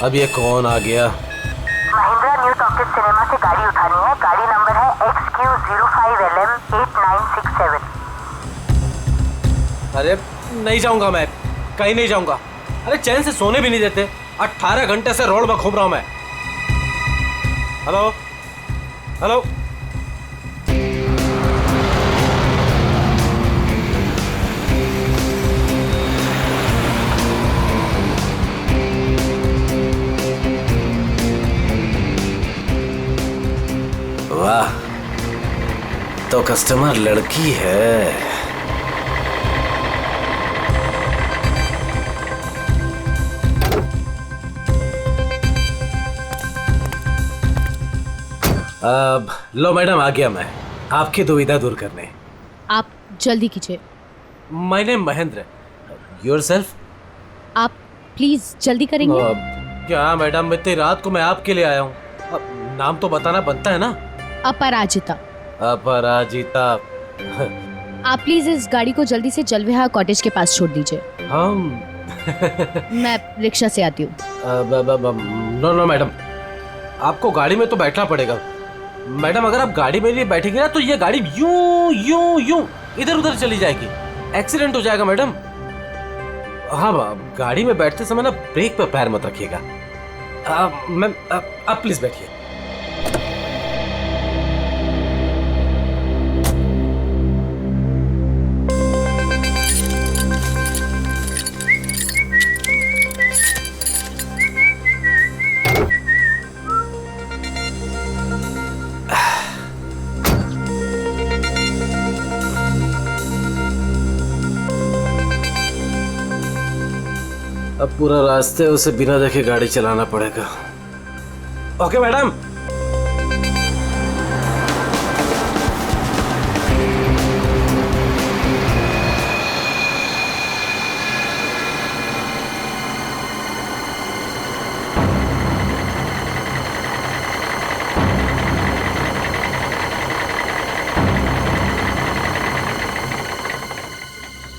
अब ये कौन आ गया? महिंद्रा न्यू टॉकीज सिनेमा से गाड़ी उठानी है। गाड़ी नंबर है XQ05LM8967। अरे नहीं जाऊंगा, मैं कहीं नहीं जाऊंगा। अरे चैन से सोने भी नहीं देते। 18 घंटे से रोड में घूम रहा हूं मैं। Hello hello. वाह, तो कस्टमर लड़की है। अब लो मैडम, आ गया मैं आपकी दुविधा दूर करने। आप जल्दी कीजिए। My name Mahendra. योरसेल्फ? आप प्लीज जल्दी करेंगे। क्या मैडम, इतनी रात को मैं आपके लिए आया हूँ। नाम तो बताना बनता है ना। अपराजिता। अपराजिता। आप प्लीज इस गाड़ी को जल्दी से जलविहार कॉटेज के पास छोड़ दीजिए। हम मैं रिक्शा से आती हूँ। नो नो मैडम, आपको गाड़ी में तो बैठना पड़ेगा। मैडम अगर आप गाड़ी में नहीं बैठेंगे ना तो ये गाड़ी यूं यूं यूं इधर उधर चली जाएगी। एक्सीडेंट हो जाएगा मैडम। हाँ, गाड़ी में बैठते समय ना ब्रेक पर पैर मत रखिएगा। मैम आप प्लीज बैठिए। अब पूरा रास्ते उसे बिना देखे गाड़ी चलाना पड़ेगा। Okay madam.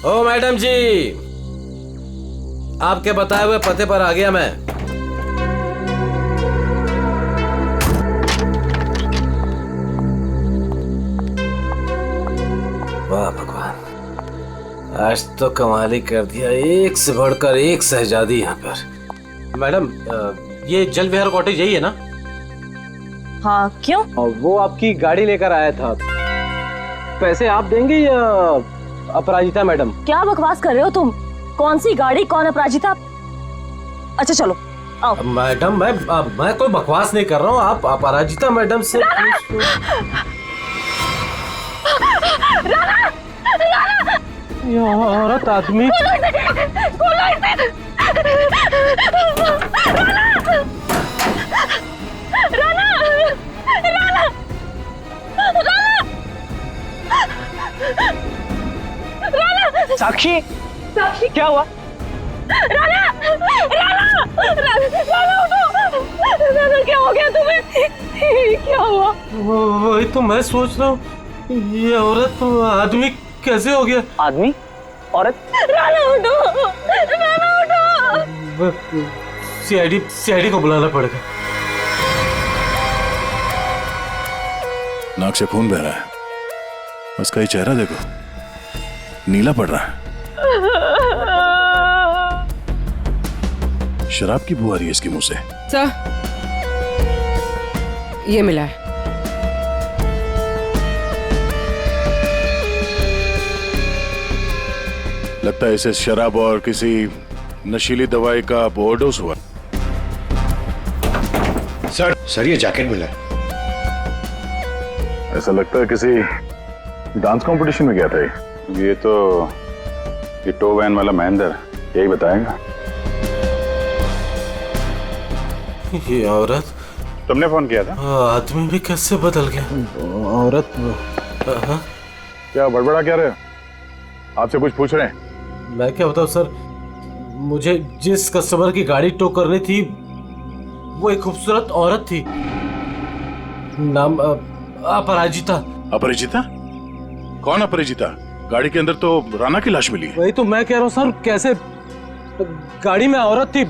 ओ मैडम जी, आपके बताए हुए पते पर आ गया मैं। वाह भगवान, आज तो कमाल ही कर दिया। एक से बढ़कर एक शहजादी यहाँ पर। मैडम ये जल विहार कॉटेज यही है ना? हाँ, क्यों? वो आपकी गाड़ी लेकर आया था। पैसे आप देंगे या अपराजिता मैडम? क्या बकवास कर रहे हो तुम? कौन सी गाड़ी, कौन अपराजिता? अच्छा चलो आओ। मैडम मैं कोई बकवास नहीं कर रहा हूँ। आप अपराजिता मैडम से ये औरत आदमी। साक्षी, साक्षी क्या हुआ? राना, राना, राना उठो। राना क्या हो गया तुम्हें? क्या हुआ? वही तो मैं सोच रहा हूँ, ये औरत आदमी कैसे हो गया? आदमी? औरत? राना उठो, राना उठो। सीआईडी को बुलाना पड़ेगा। नाक से खून बह रहा है। उसका ये चेहरा देखो, नीला पड़ रहा है। शराब की बू आ रही है इसके मुंह से। सर, ये मिला है। लगता है इसे शराब और किसी नशीली दवाई का ओवरडोज हुआ। सर ये जैकेट मिला है। ऐसा लगता है किसी डांस कंपटीशन में गया था ये तो ये टो वैन वाला महेंद्र यही बताएगा। ये औरत। तुमने फोन किया था? आदमी भी कैसे बदल गया? औरत क्या बड़बड़ा क्या रहे? आपसे कुछ पूछ रहे हैं? मैं क्या बताऊं सर, मुझे जिस कस्टमर की गाड़ी टो करनी थी वो एक खूबसूरत औरत थी। नाम अपराजिता। अपरिचिता? कौन अपरिचिता? गाड़ी के अंदर तो राना की लाश मिली है। वही तो मैं कह रहा हूँ सर, कैसे गाड़ी में औरत थी,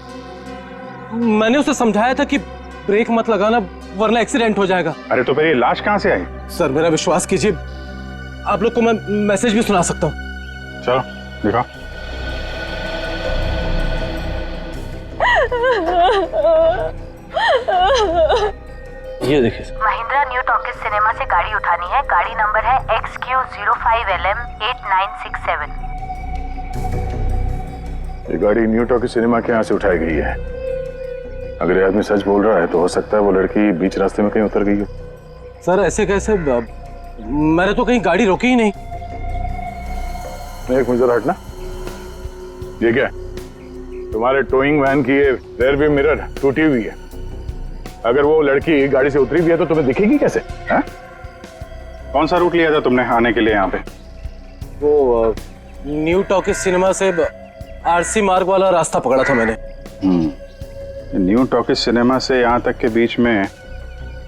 मैंने उसे समझाया था कि ब्रेक मत लगाना वरना एक्सीडेंट हो जाएगा। अरे तो फिर ये लाश कहाँ से आई? सर मेरा विश्वास कीजिए, आप लोग को मैं मैसेज भी सुना सकता हूँ। चलो दिखाओ। ये देखिए महिंद्रा न्यू टॉकीज सिनेमा से गाड़ी उठानी है। गाड़ी नंबर है XQ05LM8967। ये गाड़ी न्यू टॉकीज सिनेमा के यहाँ से उठाई गई है। अगर ये आदमी सच बोल रहा है तो हो सकता है वो लड़की बीच रास्ते में कहीं उतर गई हो। सर ऐसे कैसे, मैंने तो कहीं गाड़ी रोकी ही नहीं। एक मिनट हटना। ये क्या है? तुम्हारे टोइंग वैन की ये रेयर व्यू मिरर टूटी हुई है। अगर वो लड़की गाड़ी से उतरी भी है तो तुम्हें दिखेगी कैसे? है? कौन सा रूट लिया था तुमने आने के लिए यहाँ पे? वो न्यू टॉकीज सिनेमा से आरसी मार्ग वाला रास्ता पकड़ा था मैंने। न्यू टॉकीज सिनेमा से यहाँ तक के बीच में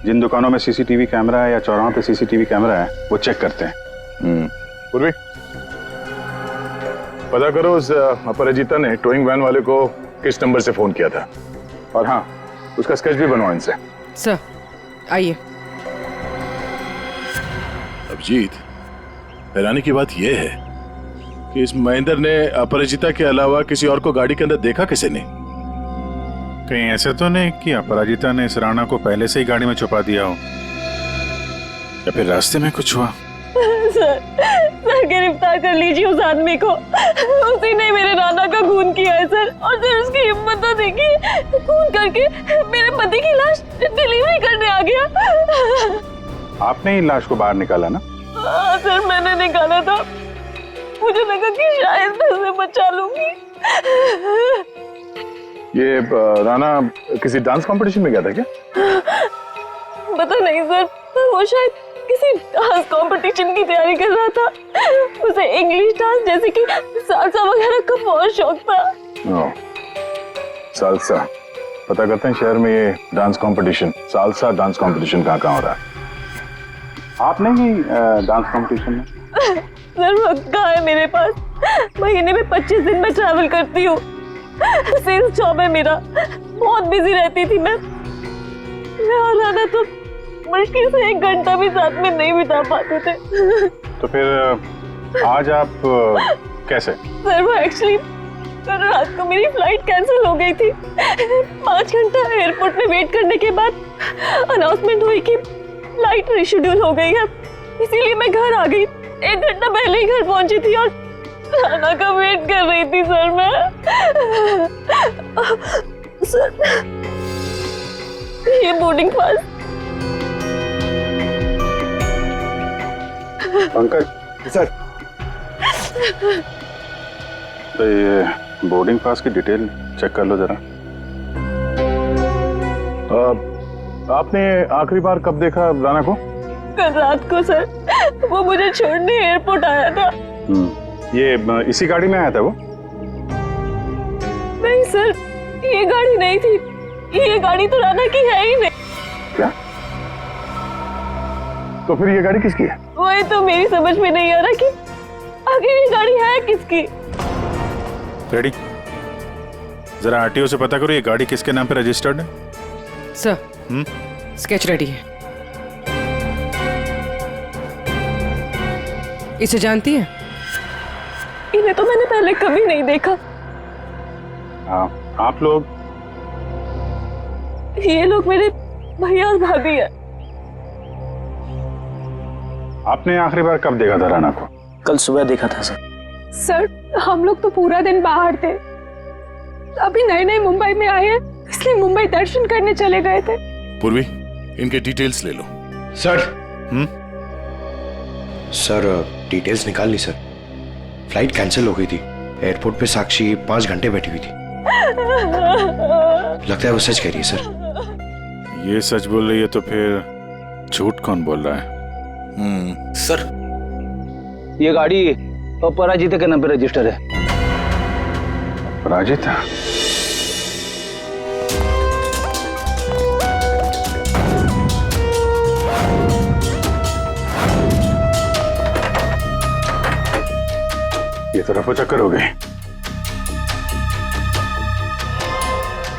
जिन दुकानों में सीसीटीवी कैमरा है या चौराहों पे सीसीटीवी कैमरा है वो चेक करते हैं। पूर्वी पता करो उस अपराजिता ने टोइंग वैन वाले को किस नंबर से फोन किया था, और हाँ उसका स्केच भी बनवाओ इनसे। सर आइए। अभिजीत, हैरानी की बात यह है कि इस महेंद्र ने अपराजिता के अलावा किसी और को गाड़ी के अंदर देखा किसी ने? कहीं ऐसा तो नहीं कि अपराजिता ने इस राणा को पहले से ही गाड़ी में छुपा दिया हो, या फिर रास्ते में कुछ हुआ? सर गिरफ्तार कर लीजिए उस आदमी को। उसी ने मेरे राणा का खून किया है सर। और सर उसकी हिम्मत तो देखिए, खून करके मेरे पति की लाश डिलीवरी करने आ गया। आपने ही लाश को बाहर निकाला ना? हाँ सर मैंने निकाला था। मुझे लगा कि शायद मैं उसे बचा लूंगी। ये राणा किसी डांस कंपटीशन में गया था क्या? पता नहीं सर, वो शायद किसी डांस कंपटीशन की तैयारी कर रहा था। उसे इंग्लिश डांस जैसे कि सालसा वगैरह का बहुत शौक था। सालसा, पता करते हैं शहर में ये dance competition, salsa dance competition कहाँ हो रहा है। आपने ही डांस कंपटीशन में? सर वक्त कहाँ है मेरे पास? महीने में 25 दिन में ट्रैवल करती हूँ। सेल्स जॉब है मेरा, बहुत बिजी रहती थी मैं और राणा तो मुश्किल से 1 घंटा भी साथ में नहीं बिता पाते थे। तो फिर आज आप कैसे? सर वो एक्चुअली कल रात को मेरी फ्लाइट कैंसिल हो गई थी। 5 घंटा एयरपोर्ट में वेट करने के बाद अनाउंसमेंट हुई कि फ्लाइट रिशेड्यूल हो गई है, इसीलिए मैं घर आ गई। 1 घंटा पहले ही घर पहुंची थी और राणा का वेट कर रही थी सर मैं। सर ये बोर्डिंग पास। पंकज सर, तो ये बोर्डिंग पास की डिटेल चेक कर लो जरा। आपने आखिरी बार कब देखा राणा को? कल रात को सर, वो मुझे छोड़ने एयरपोर्ट आया था। ये इसी गाड़ी में आया था वो? नहीं सर, ये गाड़ी नहीं थी। ये गाड़ी तो राणा की है ही नहीं। क्या? तो फिर ये गाड़ी किसकी है? वही तो मेरी समझ में नहीं आ रहा कि आगे ये गाड़ी है किसकी। रेडी, जरा आरटीओ से पता करो ये गाड़ी किसके नाम पे रजिस्टर्ड है। सर स्केच रेडी है। इसे जानती है? इन्हें तो मैंने पहले कभी नहीं देखा। हाँ, आप लोग? ये लोग मेरे भैया और भाभी है। आपने आखिरी बार कब देखा था राणा को? कल सुबह देखा था सर। सर हम लोग तो पूरा दिन बाहर थे, अभी नए नए मुंबई में आए हैं, इसलिए मुंबई दर्शन करने चले गए थे। पूर्वी, इनके डिटेल्स ले लो। सर सर डिटेल्स निकाल ली सर। फ्लाइट कैंसिल हो गई थी। एयरपोर्ट पे साक्षी 5 घंटे बैठी हुई थी। लगता है वो सच कह रही है सर। ये सच बोल रही है तो फिर झूठ कौन बोल रहा है? सर ये गाड़ी अपराजिता के नाम पे रजिस्टर है। अपराजिता? ये तो रफो चक्कर हो गए।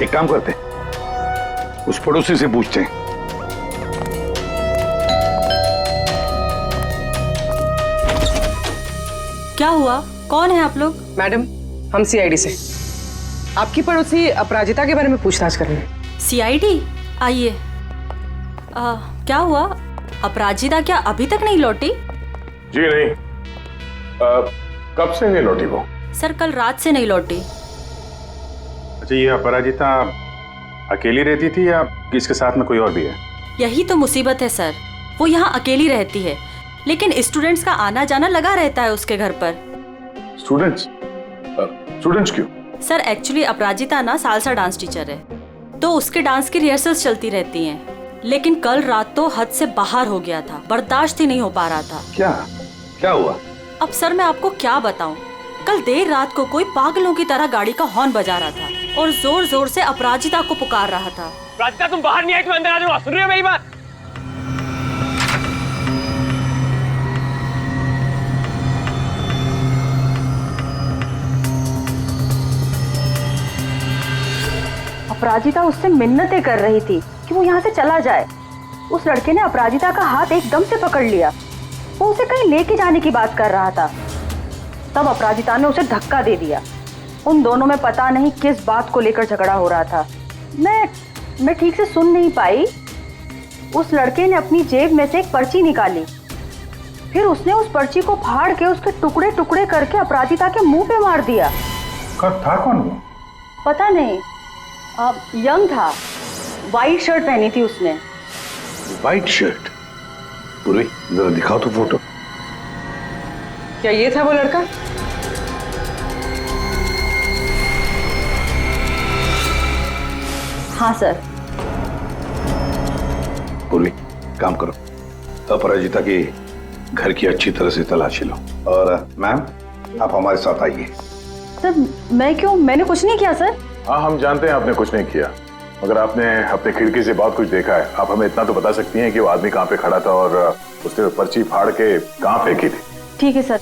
एक काम करते, उस पड़ोसी से पूछते हैं। क्या हुआ? कौन है आप लोग? मैडम, हम सीआईडी से आपकी पड़ोसी अपराजिता के बारे में पूछताछ कर रहे हैं। सीआईडी? आइए। क्या हुआ? अपराजिता क्या अभी तक नहीं लौटी? जी नहीं। कब से नहीं लौटी वो? सर, कल रात से नहीं लौटी। अच्छा, ये अपराजिता अकेली रहती थी या इसके साथ में कोई और भी है? यही तो मुसीबत है सर, वो यहाँ अकेली रहती है, लेकिन स्टूडेंट्स का आना जाना लगा रहता है उसके घर पर। स्टूडेंट्स? स्टूडेंट्स क्यों? सर, एक्चुअली अपराजिता ना सालसा डांस टीचर है, तो उसके डांस की रिहर्सल्स चलती रहती हैं। लेकिन कल रात तो हद से बाहर हो गया था, बर्दाश्त ही नहीं हो पा रहा था। क्या हुआ? अब सर मैं आपको क्या बताऊं, कल देर रात को कोई पागलों की तरह गाड़ी का हॉर्न बजा रहा था और जोर जोर से अपराजिता को पुकार रहा था। अपराजिता, तुम बाहर नहीं आई, तुम अंदर आ जाओ। सुन रही हो मेरी बात? अपराजिता उससे मिन्नतें कर रही थी कि वो यहाँ से चला जाए। उस लड़के ने अपराजिता का हाथ एकदम से पकड़ लिया। वो उसे कहीं लेके जाने की बात कर रहा था। तब अपराजिता ने उसे धक्का दे दिया। उन दोनों में पता नहीं किस बात को लेकर झगड़ा हो रहा था। मैं ठीक से सुन नहीं पाई। उस लड़के ने अपनी जेब में से एक पर्ची निकाली, फिर उसने उस पर्ची को फाड़ के उसके टुकड़े टुकड़े करके अपराजिता के मुंह पे मार दिया। कब था कौन वो? पता नहीं, यंग था, वाइट शर्ट पहनी थी उसने। White shirt? पूरी जरा दिखाओ तो फोटो। क्या ये था वो लड़का? हाँ सर। पूर्वी, काम करो, अपराजिता की घर की अच्छी तरह से तलाशी लो। और मैम, आप हमारे साथ आइए। सर, मैं क्यों? मैंने कुछ नहीं किया सर। हाँ, हम जानते हैं आपने कुछ नहीं किया, मगर आपने अपने खिड़की से बहुत कुछ देखा है। आप हमें इतना तो बता सकती हैं कि वो आदमी कहाँ पे खड़ा था और उसने पर्ची फाड़ के कहाँ फेंकी थी? ठीक है सर।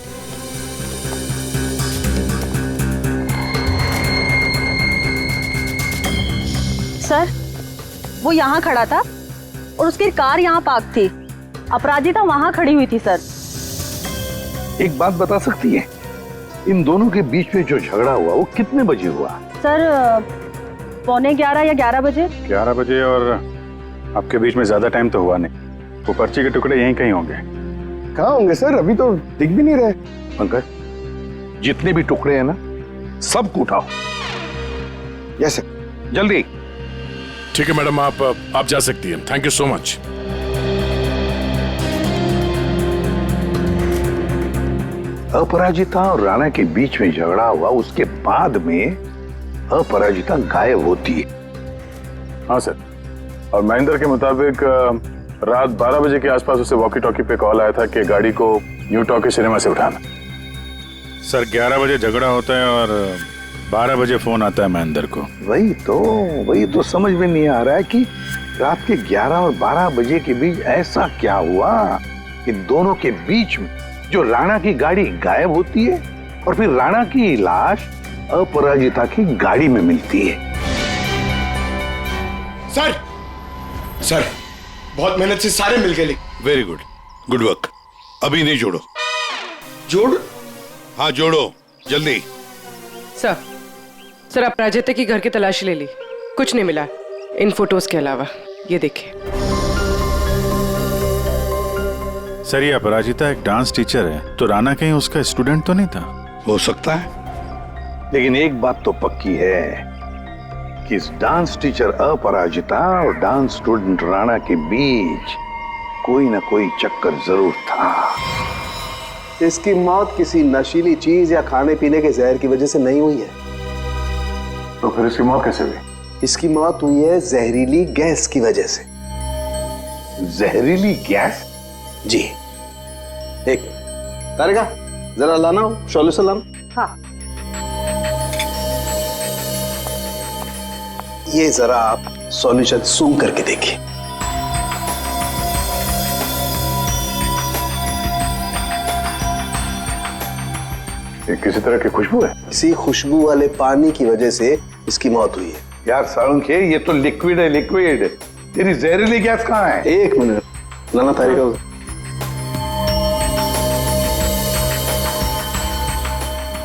सर, वो यहाँ खड़ा था और उसकी कार यहाँ पार्क थी। अपराजिता वहाँ खड़ी हुई थी सर। एक बात बता सकती है, इन दोनों के बीच में जो झगड़ा हुआ वो कितने बजे हुआ? सर, 11:15 या 11 बजे। 11 बजे, और आपके बीच में ज्यादा टाइम तो हुआ नहीं। वो पर्ची के टुकड़े यहीं कहीं होंगे। कहाँ होंगे सर? अभी तो दिख भी नहीं रहे। पंकज, जितने भी टुकड़े हैं ना, सबको उठाओ। यस सर, जल्दी। ठीक है मैडम, आप जा सकती हैं। Thank you so much. Aparajita और राणा के बीच में झगड़ा हुआ, उसके बाद में अपराजिता गायब होती है। हाँ सर, और महेंद्र के मुताबिक रात 12 बजे के आसपास उसे वॉकी टॉकी पे कॉल आया था कि गाड़ी को न्यू टॉकी सिनेमा से उठाना। सर, 11 बजे झगड़ा होता है और 12 बजे फोन आता है महेंद्र को। वही तो समझ में नहीं आ रहा है कि रात के 11 और 12 बजे के बीच ऐसा क्या हुआ कि दोनों के बीच में जो राणा की गाड़ी गायब होती है और फिर राणा की लाश अपराजिता की गाड़ी में मिलती है। सर, बहुत मेहनत से सारे मिल गए। Very good, good work. अभी नहीं जोड़ो। जोड़? हाँ जोड़ो, जल्दी। सर, अपराजिता की घर की तलाशी ले ली, कुछ नहीं मिला इन फोटोज के अलावा। ये देखिए। सर, ये अपराजिता एक डांस टीचर है, तो राणा कहीं उसका स्टूडेंट तो नहीं था? हो सकता है, लेकिन एक बात तो पक्की है कि इस डांस टीचर अपराजिता और डांस स्टूडेंट राणा के बीच कोई ना कोई चक्कर जरूर था। इसकी मौत किसी नशीली चीज या खाने पीने के जहर की वजह से नहीं हुई है। तो फिर इसकी मौत कैसे हुई? इसकी मौत हुई है जहरीली गैस की वजह से। जहरीली गैस? जी। एक तारिका, जरा लाना सॉल्यूशन लाना। हाँ। ये जरा आप सॉल्यूशन सूंघ करके देखिए। ये किसी तरह की खुशबू है? इसी खुशबू वाले पानी की वजह से इसकी मौत हुई है। यार साळुंखे, ये तो लिक्विड है, लिक्विड। तेरी जहरीली गैस कहाँ है? एक मिनट नाना तारिका,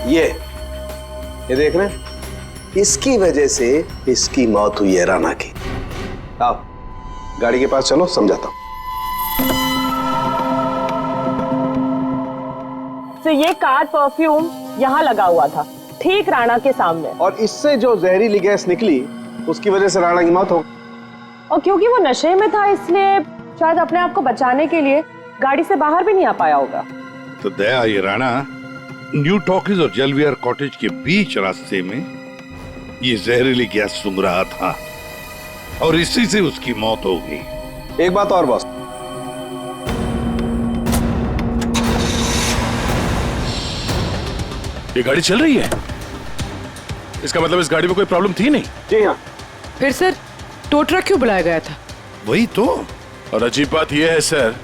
ये देख रहे हैं? इसकी वजह से इसकी मौत हुई है राणा की। आओ गाड़ी के पास चलो, समझाता हूं। तो ये कार परफ्यूम यहाँ लगा हुआ था, ठीक राणा के सामने, और इससे जो जहरीली गैस निकली उसकी वजह से राणा की मौत हो। और क्योंकि वो नशे में था इसलिए शायद अपने आप को बचाने के लिए गाड़ी से बाहर भी नहीं आ पाया होगा। तो दया, ये राणा न्यू टॉकीज और जलवियर कॉटेज के बीच रास्ते में ये जहरीली गैस सूंघ रहा था और इसी से उसकी मौत हो गई। एक बात और बॉस, ये गाड़ी चल रही है, इसका मतलब इस गाड़ी में कोई प्रॉब्लम थी नहीं। जी हाँ। फिर सर टो ट्रक क्यों बुलाया गया था? वही तो। और अजीब बात यह है सर,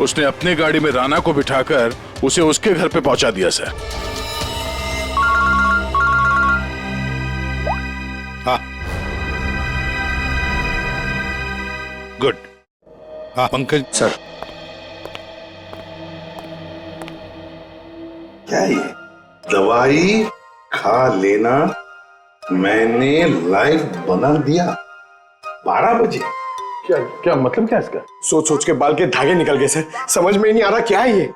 उसने अपने गाड़ी में राणा को बिठाकर उसे उसके घर पे पहुंचा दिया सर। हाँ गुड। हाँ पंकज सर, क्या ये दवाई खा लेना मैंने लाइव बना दिया 12 बजे? क्या क्या मतलब क्या इसका? सोच सोच के बाल के धागे निकल गए सर, समझ में ही नहीं आ रहा क्या है ये।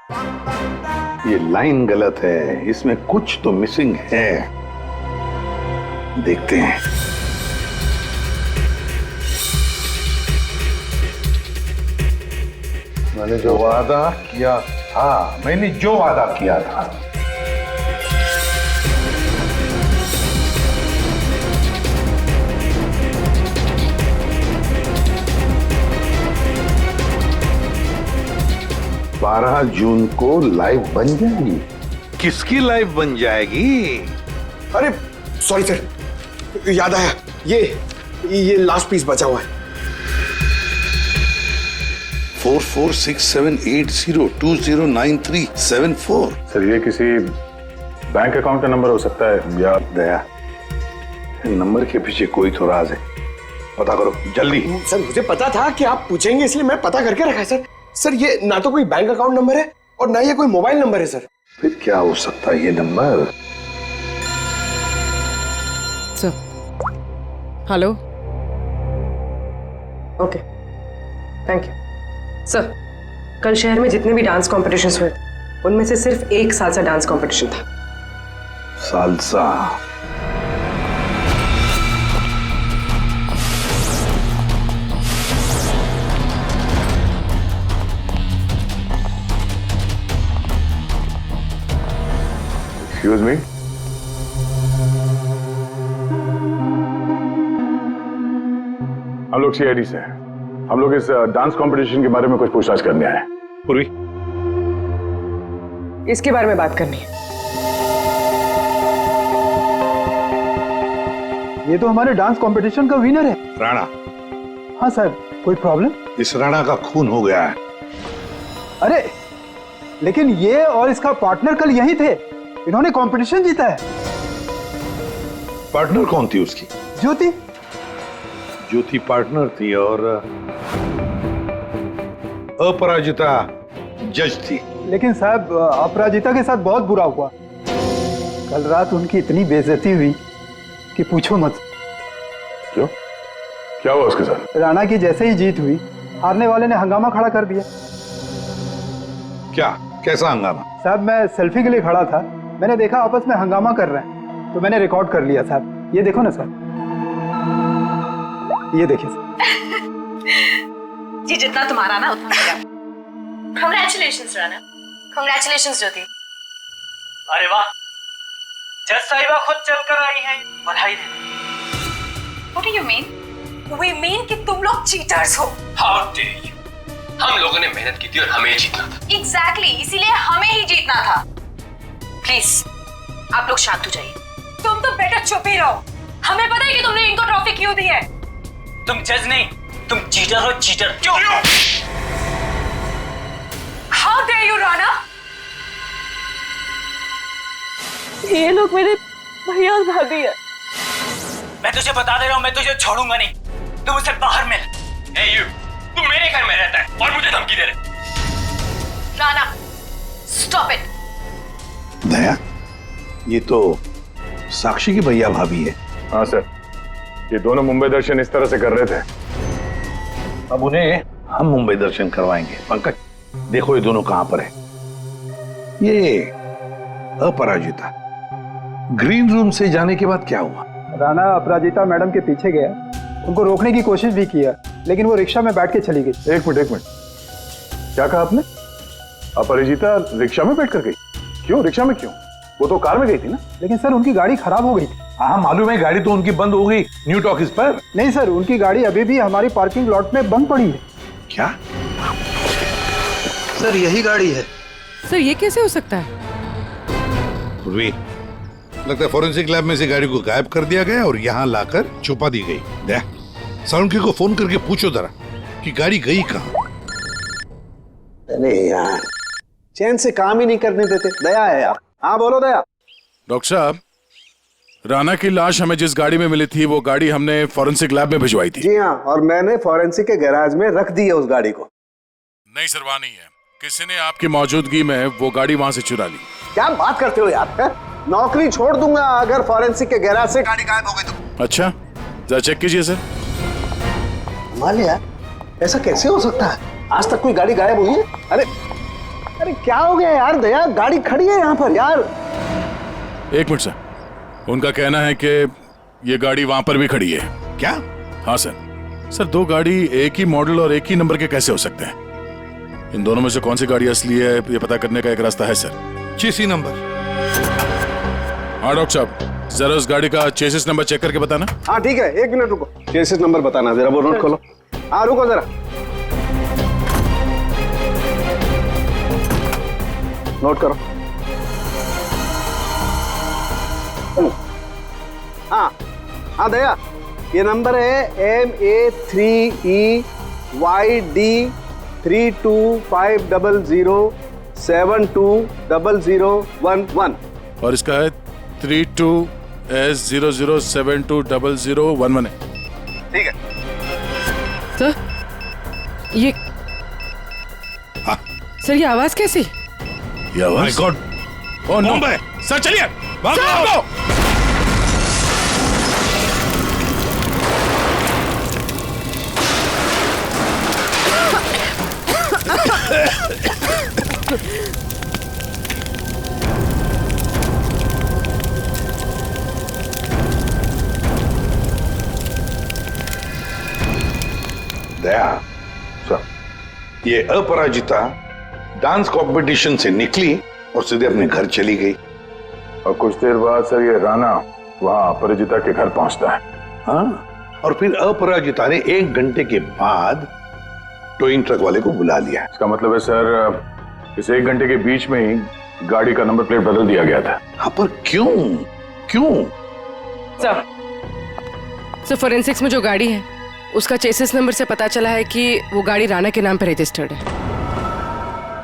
ये लाइन गलत है, इसमें कुछ तो मिसिंग है, देखते हैं। मैंने जो वादा किया था, बारह जून को लाइव बन जाएगी। किसकी लाइव बन जाएगी? अरे सॉरी सर, याद आया, ये लास्ट पीस बचा हुआ है। 446780209374। सर ये किसी बैंक अकाउंट का नंबर हो सकता है या? दया, नंबर के पीछे कोई तो राज है, पता करो जल्दी। सर मुझे पता था कि आप पूछेंगे इसलिए मैं पता करके रखा है सर। सर ये ना तो कोई बैंक अकाउंट नंबर है और ना ये कोई मोबाइल नंबर है सर। फिर क्या हो सकता है ये number? Sir hello, okay thank you. Sir कल शहर में जितने भी डांस कॉम्पिटिशन्स हुए उनमें से सिर्फ एक सालसा डांस कॉम्पिटिशन था। सालसा? एक्सक्यूज मी, हम लोग सीआईडी से हैं। हम लोग इस डांस कंपटीशन के बारे में कुछ पूछताछ करने आए हैं। पूर्वी, इसके बारे में बात करनी है। ये तो हमारे डांस कंपटीशन का विनर है, राणा। हाँ सर, कोई प्रॉब्लम? इस राणा का खून हो गया है। अरे लेकिन ये और इसका पार्टनर कल यहीं थे, इन्होंने कंपटीशन जीता है। पार्टनर कौन थी उसकी? ज्योति। ज्योति पार्टनर थी और अपराजिता जज थी। लेकिन साहब अपराजिता के साथ बहुत बुरा हुआ। कल रात उनकी इतनी बेइज्जती हुई कि पूछो मत। क्यों? क्या हुआ उसके साथ? राणा की जैसे ही जीत हुई, हारने वाले ने हंगामा खड़ा कर दिया। क्या? कैसा हंगामा? साहब मैं सेल्फी के लिए खड़ा था, मैंने देखा आपस में हंगामा कर रहे हैं, तो मैंने रिकॉर्ड कर लिया साहब। ये देखो ना साहब, ये देखिए जी, जितना तुम्हारा ना उतना मेरा। कांग्रेचुलेशंस राणा, कांग्रेचुलेशंस ज्योति। अरे वाह, जज साहिबा खुद चलकर आई हैं, बधाई देने। What do you mean? We mean कि तुम लोग चीटर्स हो। How dare you? हम लोगों ने मेहनत की थी और हमें जीतना था। Exactly, इसीलिए हमें ही जीतना था। प्लीज आप लोग शांत हो जाइए। तुम तो बेटर चुप ही रहो। हमें पता है कि तुमने इनको ट्रॉफी क्यों दी है। तुम जज नहीं, तुम चीटर हो, चीटर। क्यों? How dare you, Rana? ये लोग मेरे भैया और भाभी है। मैं तुझे बता दे रहा हूँ, मैं तुझे छोड़ूंगा नहीं। तू मुझसे बाहर मिल। Hey you, तू मेरे घर में रहता है और मुझे धमकी दे रहे। Rana, stop it. दया, ये तो साक्षी की भैया भाभी है। हाँ सर, ये दोनों मुंबई दर्शन इस तरह से कर रहे थे। अब उन्हें हम मुंबई दर्शन करवाएंगे। पंकज, देखो ये दोनों कहां पर है। ये अपराजिता ग्रीन रूम से जाने के बाद क्या हुआ? राणा अपराजिता मैडम के पीछे गया, उनको रोकने की कोशिश भी किया, लेकिन वो रिक्शा में बैठ के चली गई। एक मिनट, क्या कहा आपने? अपराजिता रिक्शा में बैठ कर गई? क्यों रिक्शा में क्यों? वो तो कार में गई थी ना। लेकिन सर उनकी गाड़ी खराब हो गई थी। हाँ मालूम है, गाड़ी तो उनकी बंद हो गई न्यू टॉकीज पर। नहीं सर, उनकी गाड़ी अभी भी हमारी पार्किंग लॉट में बंद पड़ी है। क्या? सर यही गाड़ी है। सर ये कैसे हो सकता है? लगता है फॉरेंसिक लैब में से गाड़ी को गायब कर दिया गया और यहाँ लाकर छुपा दी गई। दया, सालुंके को फोन करके पूछो जरा कि गाड़ी गई कहाँ। अरे यार, चैन से काम ही नहीं करने देते। दया है यार। हाँ बोलो दया। डॉक्टर साहब, राणा की लाश हमें जिस गाड़ी में मिली थी वो गाड़ी हमने फॉरेंसिक लैब में भिजवाई थी। जी हाँ, और मैंने फॉरेंसिक के गैराज में रख दी है उस गाड़ी को। नहीं सर, वहाँ नहीं है। किसी ने आपकी मौजूदगी में वो गाड़ी वहाँ से चुरा ली। क्या बात करते हो यार? है? नौकरी छोड़ दूंगा अगर फॉरेंसिक के गैराज से गाड़ी गायब हो गई तो। अच्छा, जरा चेक कीजिए सर। मान यार, ऐसा कैसे हो सकता है? आज तक कोई गाड़ी गायब हुई है? अरे क्या हो गया यार दया? गाड़ी खड़ी है यहाँ पर यार। एक मिनट सर, उनका कहना है कि ये गाड़ी वहां पर भी खड़ी है। क्या? हाँ सर, दो गाड़ी एक ही मॉडल और एक ही नंबर के कैसे हो सकते हैं? इन दोनों में से कौन सी गाड़ी असली है ये पता करने का एक रास्ता है सर। चेसी नंबर। हाँ डॉक्टर साहब, जरा उस गाड़ी का चेसिस नंबर चेक करके बताना। हाँ ठीक है, एक मिनट रुको। चेसिस नंबर बताना जरा, वो नोट खोलो। हाँ रुको जरा, नोट करो। हाँ दया, ये नंबर है MA3EYD 325007200011। और इसका है 32S00720011 है। ठीक है सर, ये सर ये आवाज कैसी? ये आवाज? My God, oh no sir, चलिए भागो। दया, ये अपराजिता डांस कंपटीशन से निकली और सीधे अपने घर चली गई। और कुछ देर बाद सर ये राणा वहां अपराजिता के घर पहुंचता है। हाँ, और फिर अपराजिता ने 1 घंटे के बाद टोइंग ट्रक वाले को बुला लिया। इसका मतलब है सर, इस 1 घंटे के बीच में ही गाड़ी का नंबर प्लेट बदल दिया गया था। हाँ, पर क्यों? सर फॉरेंसिक्स में जो गाड़ी है उसका चेसिस नंबर से पता चला है कि वो गाड़ी राणा के नाम पर रजिस्टर्ड है।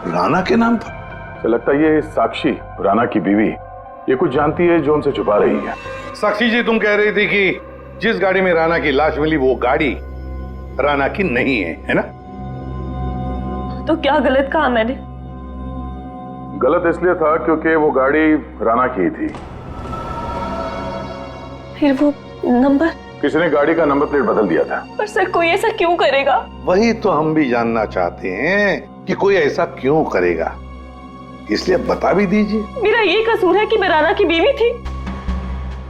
राणा के नाम पर? तो लगता है ये साक्षी, राणा की बीवी, ये कुछ जानती है जो हमसे छुपा रही है। साक्षी जी, तुम कह रही थी कि जिस गाड़ी में राणा की लाश मिली वो गाड़ी राणा की नहीं है ना? तो क्या गलत कहा मैंने? गलत इसलिए था क्योंकि वो गाड़ी राणा की थी। फिर वो नंबर? किसी ने गाड़ी का नंबर प्लेट बदल दिया था। पर सर कोई ऐसा क्यों करेगा? वही तो हम भी जानना चाहते हैं कि कोई ऐसा क्यों करेगा, इसलिए बता भी दीजिए। मेरा ये कसूर है कि मैं राणा की बीवी थी।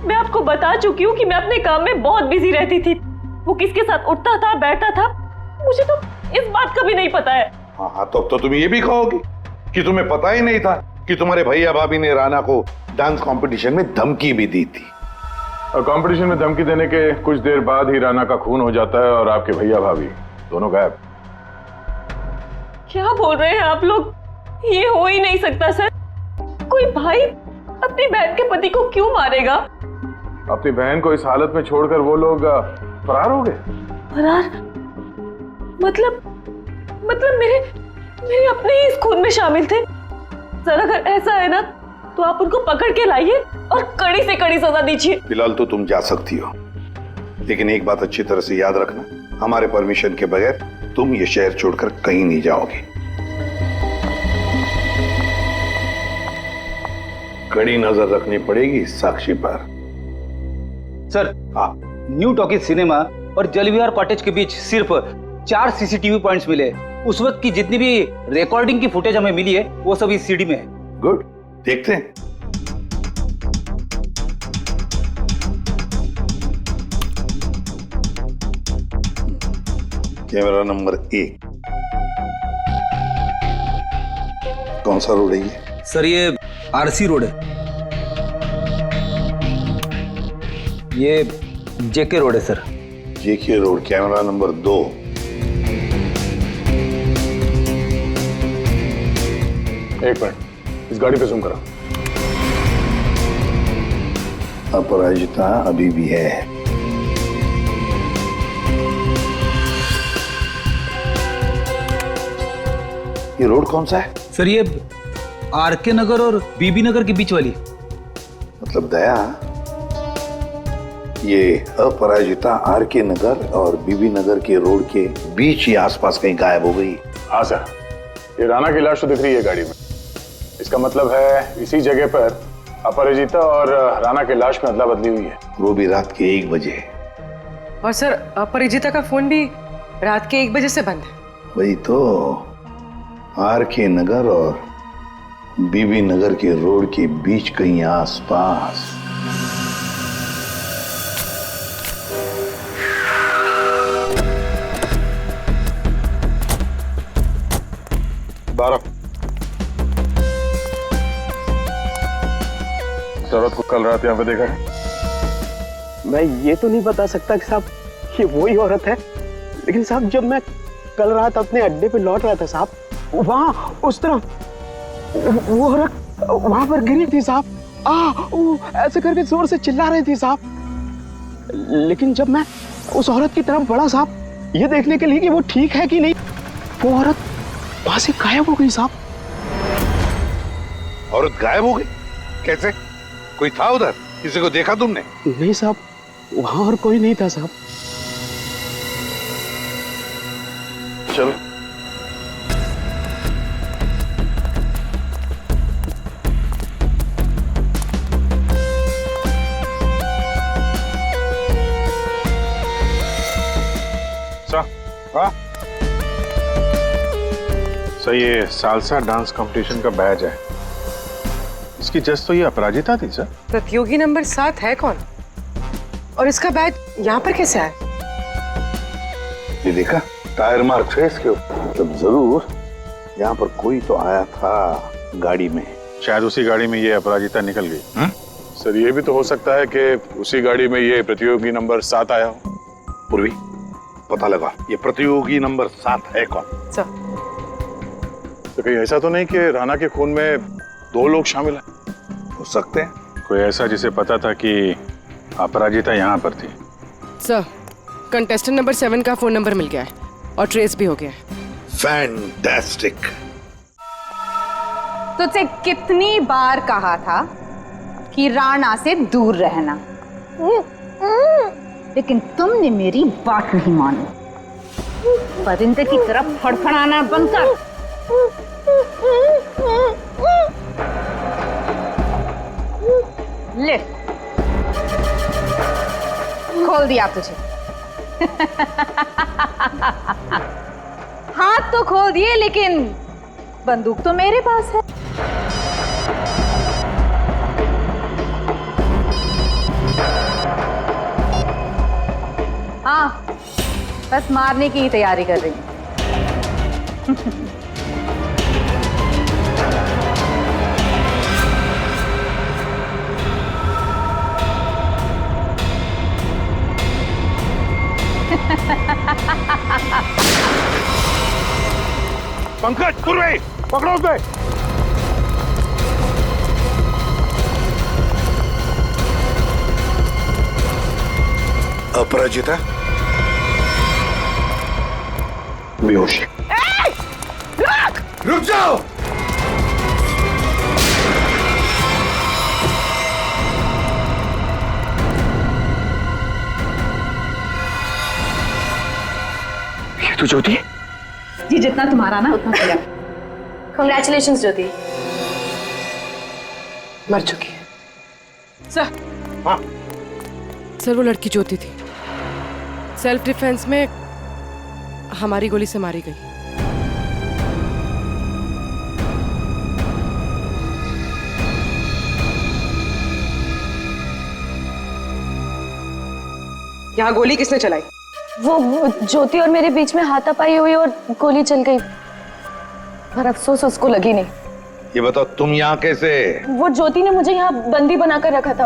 मैं आपको बता चुकी हूँ कि मैं अपने काम में बहुत बिजी रहती थी। वो किसके साथ उठता था बैठता था मुझे तो इस बात का भी नहीं पता है। हाँ, तो तुम ये भी कहोगे कि तुम्हें पता ही नहीं था कि तुम्हारे भैया भाभी ने राणा को डांस कंपटीशन में धमकी भी दी थी। और कंपटीशन में धमकी देने के कुछ देर बाद ही राणा का खून हो जाता है और आपके भैया भाभी दोनों गायब। क्या बोल रहे हैं आप लोग? ये हो ही नहीं सकता सर। कोई भाई अपनी बहन के पति को क्यों मारेगा? अपनी बहन को इस हालत में छोड़कर वो लोग फरार हो गए। फरार? मतलब मेरे अपने ही इस खून में शामिल थे। सर अगर ऐसा है ना तो आप उनको पकड़ के लाइए और कड़ी से कड़ी सजा दीजिए। फिलहाल तो तुम जा सकती हो, लेकिन एक बात अच्छी तरह से याद रखना, हमारे परमिशन के बगैर तुम ये शहर छोड़कर कहीं नहीं जाओगे। कड़ी नजर रखनी पड़ेगी साक्षी पर। सर, न्यू टॉकीज सिनेमा और जलविहार कॉटेज के बीच सिर्फ 4 सीसीटीवी पॉइंट्स मिले। उस वक्त की जितनी भी रिकॉर्डिंग की फुटेज हमें मिली है वो सब इस सीडी में है। गुड, देखते हैं। कैमरा नंबर 1, कौन सा रोड है ये? सर ये आरसी रोड है। ये जेके रोड है सर। जेके रोड, कैमरा नंबर 2। एक मिनट, इस गाड़ी पे जूम करो। अपराजिता अभी भी है। ये रोड कौन सा है? सर ये आरके नगर और बीबी नगर के बीच वाली। मतलब दया, ये अपराजिता आरके नगर और बीबी नगर के रोड के बीच ही आसपास कहीं गायब हो गई। हाँ सर, ये राणा की लाश तो दिख रही है गाड़ी में। इसका मतलब है इसी जगह पर अपराजिता और राणा की लाश में अदला बदली हुई है। वो भी रात के 1 बजे। और सर अपरिजिता का फोन भी रात के 1 बजे से बंद है। वही तो, आरके नगर और बीबी नगर के रोड के बीच कहीं आसपास। औरत को कल रात यहाँ पे देखा है? मैं ये तो नहीं बता सकता कि साहब ये वही औरत है, लेकिन साहब जब मैं कल रात अपने अड्डे पे लौट रहा था साहब, वहां उस तरफ वो औरत वहां पर गिरी थी साहब। वो ऐसे करके जोर से चिल्ला रही थी साहब। लेकिन जब मैं उस औरत की तरफ बढ़ा साहब, ये देखने के लिए कि वो ठीक है कि नहीं, वो औरत वहां से गायब हो गई साहब। औरत गायब हो गई? कैसे? कोई था उधर? किसी को देखा तुमने? नहीं साहब, वहां और कोई नहीं था साहब। चलो। सर ये सालसा डांस कंपटीशन का बैज है। इसकी जज तो ये अपराजिता थी सर। प्रतियोगी नंबर 7 है कौन? और इसका बैज यहाँ पर कैसे आया? ये देखा, टायर मार्क है इसके ऊपर। मतलब जरूर यहाँ पर कोई तो आया था गाड़ी में। शायद उसी गाड़ी में ये अपराजिता निकल गई। सर ये भी तो हो सकता है कि उसी गाड़ी में ये प्रतियोगी नंबर 7 आया हो। पूर्वी, पता लगा ये प्रतियोगी नंबर 7 है कौन? सर तो कहीं ऐसा तो नहीं कि राणा के खून में 2 लोग शामिल हैं? हो सकते हैं। कोई ऐसा जिसे पता था कि अपराजिता यहाँ पर थी। सर कंटेस्टेंट नंबर 7 का फोन नंबर मिल गया है और ट्रेस भी हो गया है। फैंटास्टिक। तुझसे कितनी बार कहा था कि राणा से दूर रहना, लेकिन तुमने मेरी बात नहीं मानी। परिंदे की तरफ फड़फड़ाना बंद कर। ले, खोल दिया तुझे। हाथ तो खोल दिए, लेकिन बंदूक तो मेरे पास है। हाँ, बस मारने की ही तैयारी कर रही हूँ। पंकज, पूर्वी, पकड़ो उसे। अपराजिता बेहोश। रुक जाओ। तू ज्योति? जी जितना तुम्हारा ना उतना मेरा। कंग्रेचुलेशंस ज्योति। मर चुकी है सर। हाँ सर, वो लड़की ज्योति थी। सेल्फ डिफेंस में हमारी गोली से मारी गई। यहाँ गोली किसने चलाई? वो ज्योति और मेरे बीच में हाथापाई हुई और गोली चल गई, पर अफसोस उसको लगी नहीं। ये बताओ तुम यहाँ कैसे? वो ज्योति ने मुझे यहाँ बंदी बनाकर रखा था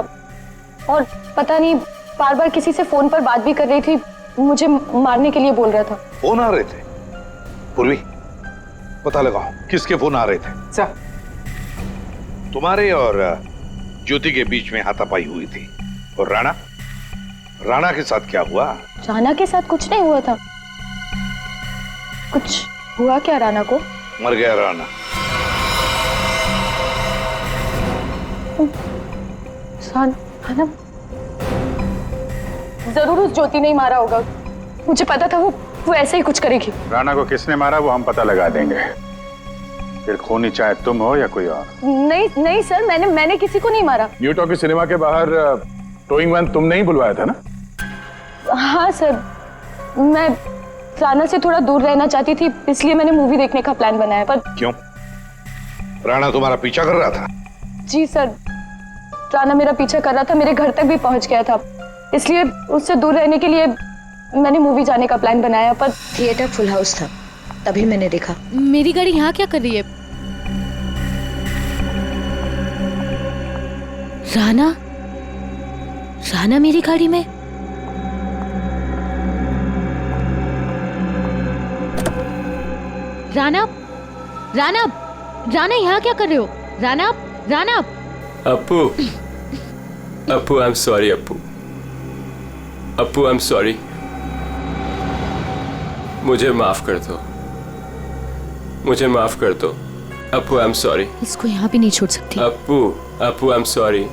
और पता नहीं बार बार किसी से फोन पर बात भी कर रही थी, मुझे मारने के लिए बोल रहा था। फोन आ रहे थे? पूर्वी पता लगाओ किसके फोन आ रहे थे। सर तुम्हारे और ज्योति के बीच में हाथापाई हुई थी। और राणा, राणा के साथ क्या हुआ? राणा के साथ कुछ नहीं हुआ था। कुछ हुआ क्या राणा को? मर गया राणा। राणा जरूर उस ज्योति ने ही मारा होगा। मुझे पता था वो ऐसे ही कुछ करेगी। राणा को किसने मारा वो हम पता लगा देंगे, फिर खूनी चाहे तुम हो या कोई और। नहीं सर, मैंने किसी को नहीं मारा। न्यू टॉकी सिनेमा के बाहर टोइंग वैन तुमने ही बुलवाया था ना? हाँ सर, मैं राणा से थोड़ा दूर रहना चाहती थी, इसलिए मैंने मूवी देखने का प्लान बनाया। पर क्यों? राणा तुम्हारा पीछा कर रहा था? जी सर, राणा मेरा पीछा कर रहा था, मेरे घर तक भी पहुंच गया था, इसलिए उससे दूर रहने के लिए मैंने मूवी जाने का प्लान बनाया। पर थिएटर फुल हाउस था, तभी मैंने देखा। मेरी गाड़ी यहाँ क्या कर रही है? राणा मेरी गाड़ी में? राणा यहाँ क्या कर रहे हो? Rana Appu I am sorry. Appu I am sorry. मुझे माफ कर दो। Appu I am sorry. इसको यहाँ भी नहीं छोड़ सकती। Appu I am sorry.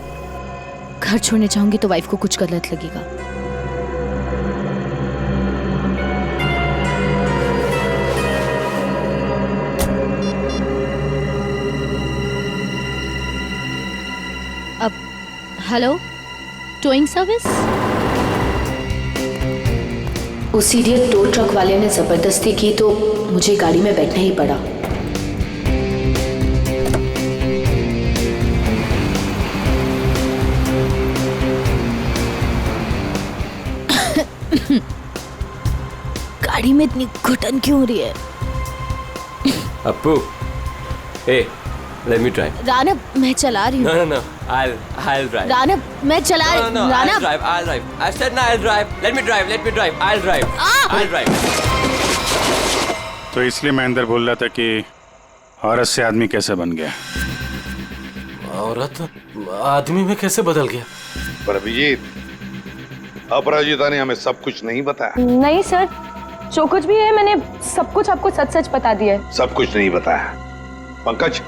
घर छोड़ने चाहूंगी तो वाइफ को कुछ गलत लगेगा। अब हेलो, टोइंग सर्विस? उस इडियट टो ट्रक वाले ने जबरदस्ती की तो मुझे गाड़ी में बैठना ही पड़ा। गाड़ी में इतनी घुटन क्यों हो रही है? Appu, hey, let me drive. Rana, मैं चला रही हूँ। No, I'll drive. राणा, मैं चला रही हूँ। No, I'll drive. I said no, I'll drive. Let me drive. I'll drive. तो इसलिए मैं अंदर बोल रहा था कि औरत से आदमी कैसे बन गया। औरत आदमी में कैसे बदल गया? पर अभिजीत, अपराजिता ने हमें सब कुछ नहीं बताया। नहीं सर, जो कुछ भी है मैंने सब कुछ आपको सच बता दिया है। सब कुछ नहीं बताया। पंकज,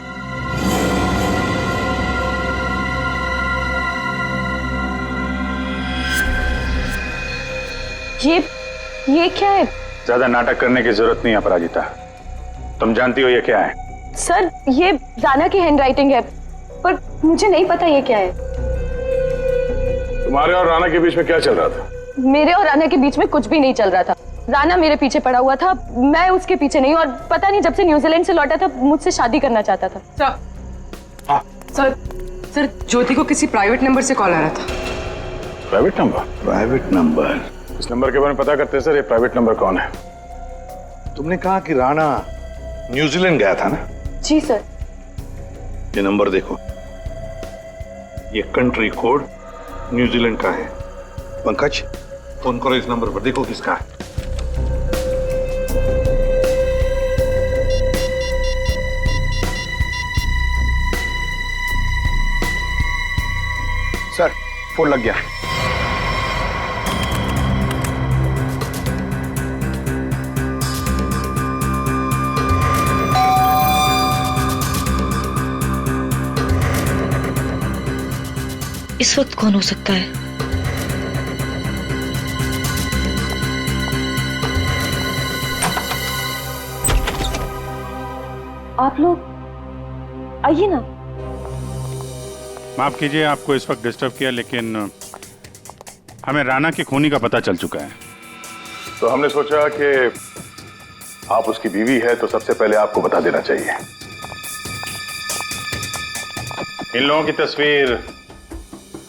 ये क्या है? ज्यादा नाटक करने की जरूरत नहीं अपराजिता, तुम जानती हो ये क्या है? सर, ये राणा की हैंडराइटिंग है, पर मुझे नहीं पता ये क्या है। तुम्हारे और राणा के बीच में क्या चल रहा था? मेरे और राणा के बीच में कुछ भी नहीं चल रहा था। राणा मेरे पीछे पड़ा हुआ था, मैं उसके पीछे नहीं, और पता नहीं जब से न्यूजीलैंड से लौटा था मुझसे शादी करना चाहता था। सर, ज्योति को किसी प्राइवेट नंबर से कॉल आ रहा था। Private number? इस नंबर के बारे में पता करते हैं सर, ये प्राइवेट नंबर कौन है? तुमने कहा कि राणा न्यूजीलैंड गया था ना? जी सर। ये नंबर देखो, ये कंट्री कोड न्यूजीलैंड का है। पंकज, फोन करो इस नंबर पर, देखो किसका है। सर, फोन लग गया। इस वक्त कौन हो सकता है? आप लोग आइए ना। माफ कीजिए आपको इस वक्त डिस्टर्ब किया, लेकिन हमें राणा की खूनी का पता चल चुका है। तो हमने सोचा कि आप उसकी बीवी है तो सबसे पहले आपको बता देना चाहिए। इन लोगों की तस्वीर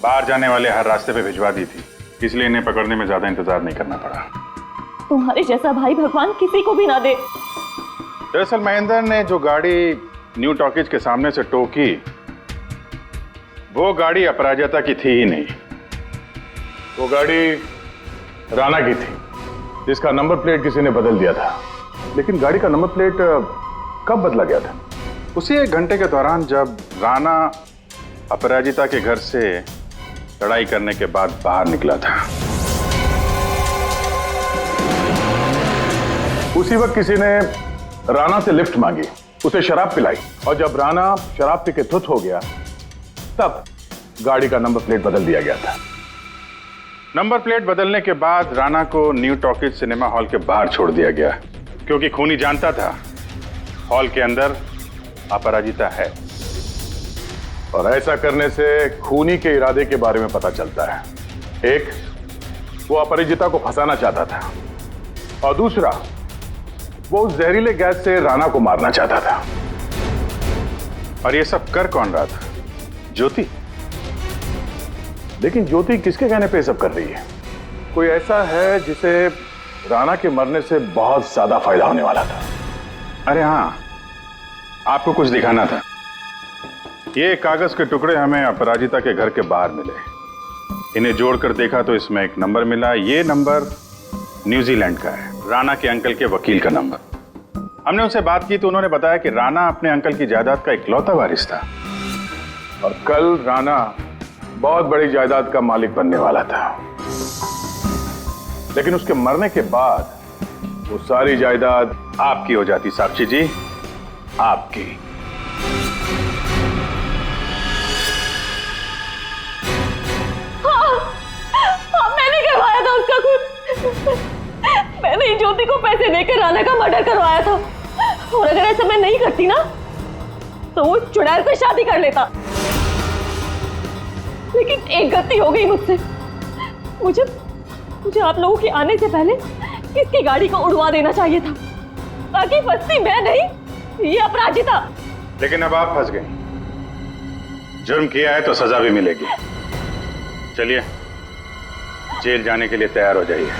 बाहर जाने वाले हर रास्ते पे भिजवा दी थी, इसलिए इन्हें पकड़ने में ज्यादा इंतजार नहीं करना पड़ा। तुम्हारे जैसा भाई भगवान किसी को भी ना दे। दरअसल महेंद्र ने जो गाड़ी न्यू टॉकीज के सामने से टो की, वो गाड़ी अपराजिता की थी ही नहीं। वो गाड़ी राणा की थी, जिसका नंबर प्लेट किसी ने बदल दिया था। लेकिन गाड़ी का नंबर प्लेट कब बदला गया था? उसी 1 घंटे के दौरान जब राणा अपराजिता के घर से लड़ाई करने के बाद बाहर निकला था। उसी वक्त किसी ने राणा से लिफ्ट मांगी, उसे शराब पिलाई, और जब राणा शराब पी के धुत हो गया तब गाड़ी का नंबर प्लेट बदल दिया गया था। नंबर प्लेट बदलने के बाद राणा को न्यू टॉकीज सिनेमा हॉल के बाहर छोड़ दिया गया, क्योंकि खूनी जानता था हॉल के अंदर अपराजिता है। और ऐसा करने से खूनी के इरादे के बारे में पता चलता है। एक, वो अपराजिता को फंसाना चाहता था, और दूसरा, वो उस जहरीले गैस से राणा को मारना चाहता था। और ये सब कर कौन रहा था? ज्योति। लेकिन ज्योति किसके कहने पे सब कर रही है? कोई ऐसा है जिसे राणा के मरने से बहुत ज्यादा फायदा होने वाला था। अरे हाँ, आपको कुछ दिखाना था। ये कागज के टुकड़े हमें अपराजिता के घर के बाहर मिले। इन्हें जोड़कर देखा तो इसमें एक नंबर मिला। ये नंबर न्यूजीलैंड का है, राणा के अंकल के वकील का नंबर। हमने उनसे बात की तो उन्होंने बताया कि राणा अपने अंकल की जायदाद का इकलौता वारिस था, और कल राणा बहुत बड़ी जायदाद का मालिक बनने वाला था। लेकिन उसके मरने के बाद वो सारी जायदाद आपकी हो जाती। साक्षी जी, आपकी। हाँ, मैंने करवाया था उसका खून। मैंने ज्योति को पैसे देकर राणा का मर्डर करवाया था, और अगर ऐसा मैं नहीं करती ना तो वो चुड़ैल से शादी कर लेता। लेकिन एक गलती हो गई मुझसे। मुझे आप लोगों के आने से पहले इसकी गाड़ी को उड़वा देना चाहिए था, ताकि फंसती मैं नहीं, ये अपराजिता। लेकिन अब आप फंस गई। जुर्म किया है तो सजा भी मिलेगी। चलिए जेल जाने के लिए तैयार हो जाइए।